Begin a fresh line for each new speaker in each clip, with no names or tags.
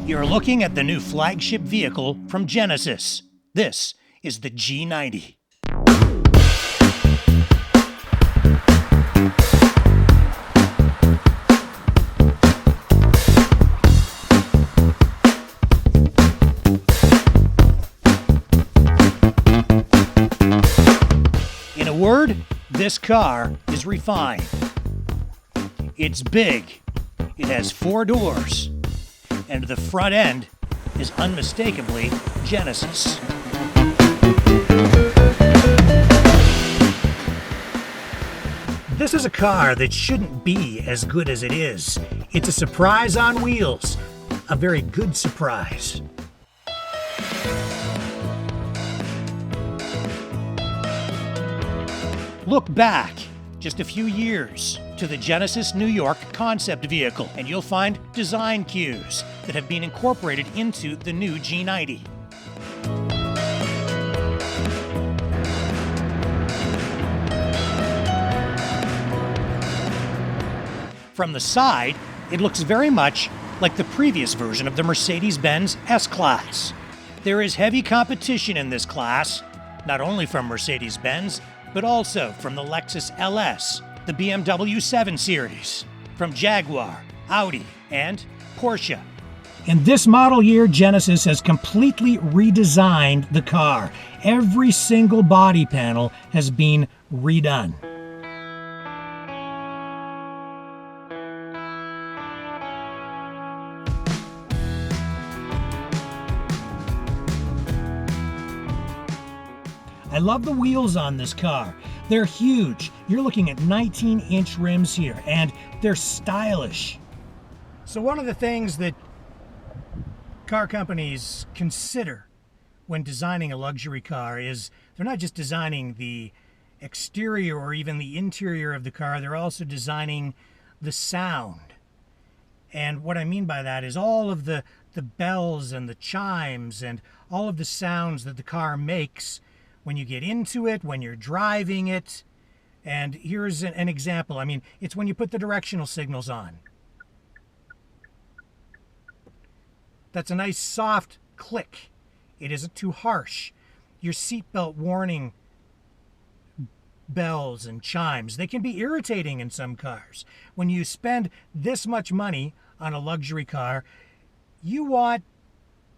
You're looking at the new flagship vehicle from Genesis. This is the G90. In a word, this car is refined. It's big, it has 4 doors, and the front end is unmistakably Genesis. This is a car that shouldn't be as good as it is. It's a surprise on wheels, a very good surprise. Look back just a few years to the Genesis New York concept vehicle, and you'll find design cues that have been incorporated into the new G90. From the side, it looks very much like the previous version of the Mercedes Benz S Class. There is heavy competition in this class, not only from Mercedes Benz, but also from the Lexus LS, the BMW 7 Series, from Jaguar, Audi, and Porsche. In this model year, Genesis has completely redesigned the car. Every single body panel has been redone. I love the wheels on this car. They're huge. You're looking at 19-inch rims here, and they're stylish. So one of the things that car companies consider when designing a luxury car is they're not just designing the exterior or even the interior of the car, they're also designing the sound. And what I mean by that is all of the bells and the chimes and all of the sounds that the car makes when you get into it, when you're driving it. And here's an example. I mean, it's when you put the directional signals on. That's a nice soft click. It isn't too harsh. Your seatbelt warning bells and chimes, they can be irritating in some cars. When you spend this much money on a luxury car, you want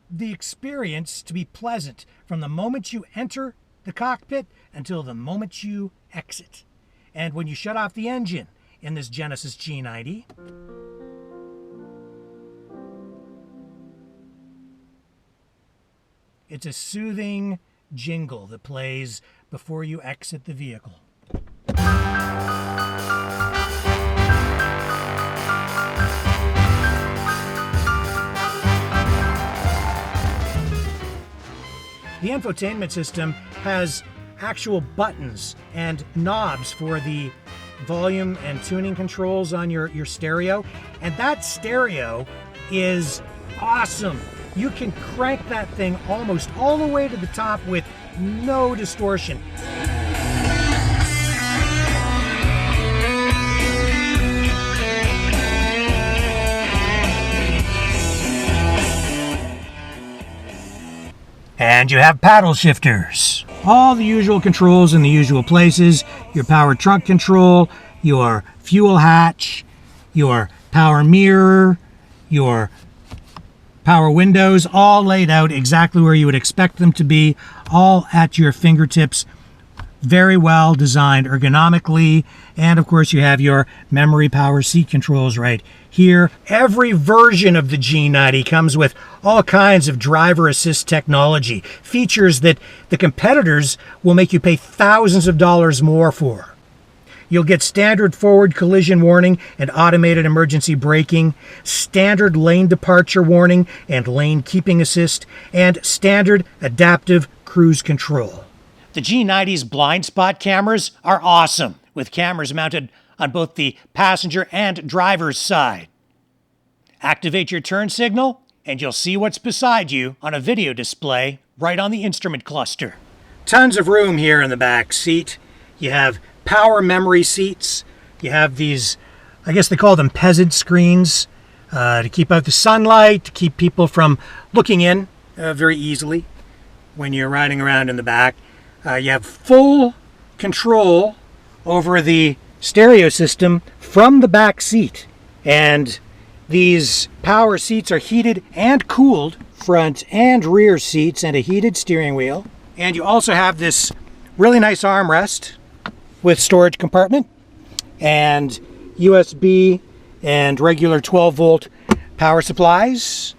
the experience to be pleasant from the moment you enter the cockpit until the moment you exit. And when you shut off the engine in this Genesis G90, it's a soothing jingle that plays before you exit the vehicle. The infotainment system has actual buttons and knobs for the volume and tuning controls on your stereo. And that stereo is awesome. You can crank that thing almost all the way to the top with no distortion. And you have paddle shifters. All the usual controls in the usual places. Your power trunk control, your fuel hatch, your power mirror, your power windows, all laid out exactly where you would expect them to be, all at your fingertips. Very well designed ergonomically. And of course you have your memory power seat controls right here. Every version of the G90 comes with all kinds of driver assist technology, features that the competitors will make you pay thousands of dollars more for. You'll get standard forward collision warning and automated emergency braking, standard lane departure warning and lane keeping assist, and standard adaptive cruise control. The G90's blind spot cameras are awesome, with cameras mounted on both the passenger and driver's side. Activate your turn signal, and you'll see what's beside you on a video display right on the instrument cluster. Tons of room here in the back seat. You have power memory seats. You have these, I guess they call them peasant screens, to keep out the sunlight, to keep people from looking in very easily when you're riding around in the back. You have full control over the stereo system from the back seat. And these power seats are heated and cooled, front and rear seats, and a heated steering wheel. And you also have this really nice armrest with storage compartment and USB and regular 12-volt power supplies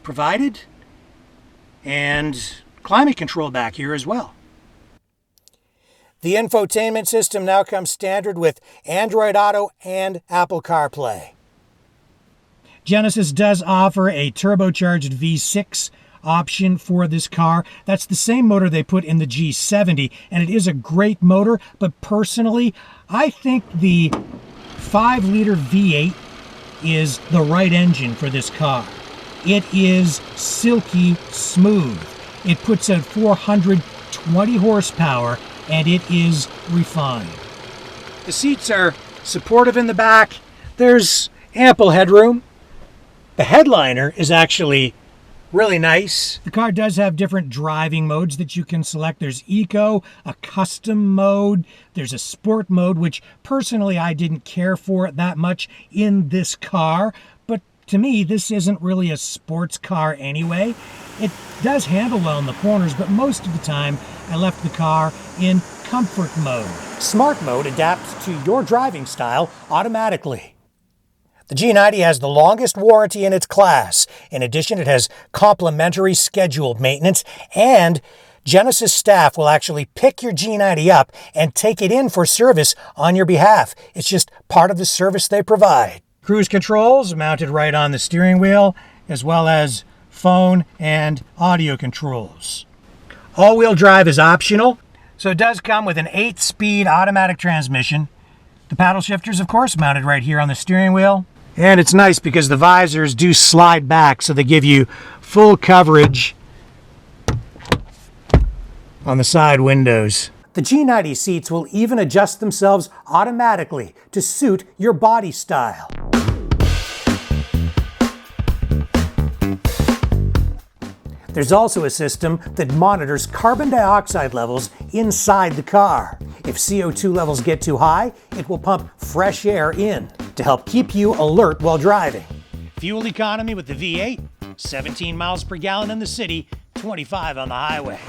provided, and climate control back here as well. The infotainment system now comes standard with Android Auto and Apple CarPlay. Genesis does offer a turbocharged V6 option for this car. That's the same motor they put in the G90, and it is a great motor, but personally, I think the 5-liter V8 is the right engine for this car. It is silky smooth. It puts out 420 horsepower, and it is refined. The seats are supportive in the back. There's ample headroom. The headliner is actually really nice. The car does have different driving modes that you can select. There's Eco, a custom mode, there's a sport mode, which personally I didn't care for that much in this car, but to me this isn't really a sports car anyway. It does handle well in the corners, but most of the time I left the car in comfort mode. Smart mode adapts to your driving style automatically. The G90 has the longest warranty in its class. In addition, it has complimentary scheduled maintenance, and Genesis staff will actually pick your G90 up and take it in for service on your behalf. It's just part of the service they provide. Cruise controls mounted right on the steering wheel, as well as phone and audio controls. All-wheel drive is optional, so it does come with an 8-speed automatic transmission. The paddle shifters, of course, mounted right here on the steering wheel. And it's nice because the visors do slide back, so they give you full coverage on the side windows. The G90 seats will even adjust themselves automatically to suit your body style. There's also a system that monitors carbon dioxide levels inside the car. If CO2 levels get too high, it will pump fresh air in to help keep you alert while driving. Fuel economy with the V8, 17 miles per gallon in the city, 25 on the highway.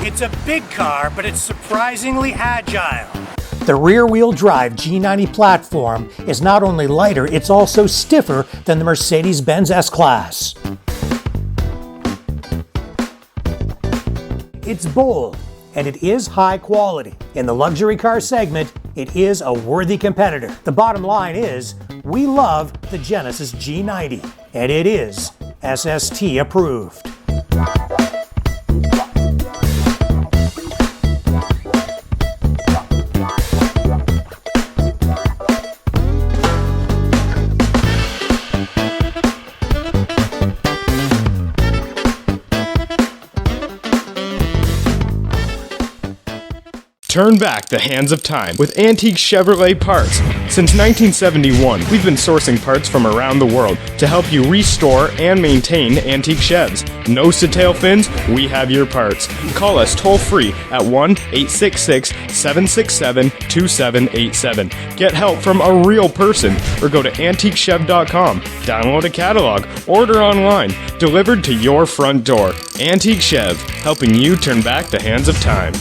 It's a big car, but it's surprisingly agile. The rear-wheel drive G90 platform is not only lighter, it's also stiffer than the Mercedes Benz S Class. It's bold, and it is high quality. In the luxury car segment, it is a worthy competitor. The bottom line is, we love the Genesis G90, and it is SST approved.
Turn back the hands of time with antique Chevrolet parts. Since 1971, we've been sourcing parts from around the world to help you restore and maintain antique Chevs. Nose to tail fins, we have your parts. Call us toll free at 1-866-767-2787. Get help from a real person or go to antiquechev.com. Download a catalog, order online, delivered to your front door. Antique Chev, helping you turn back the hands of time.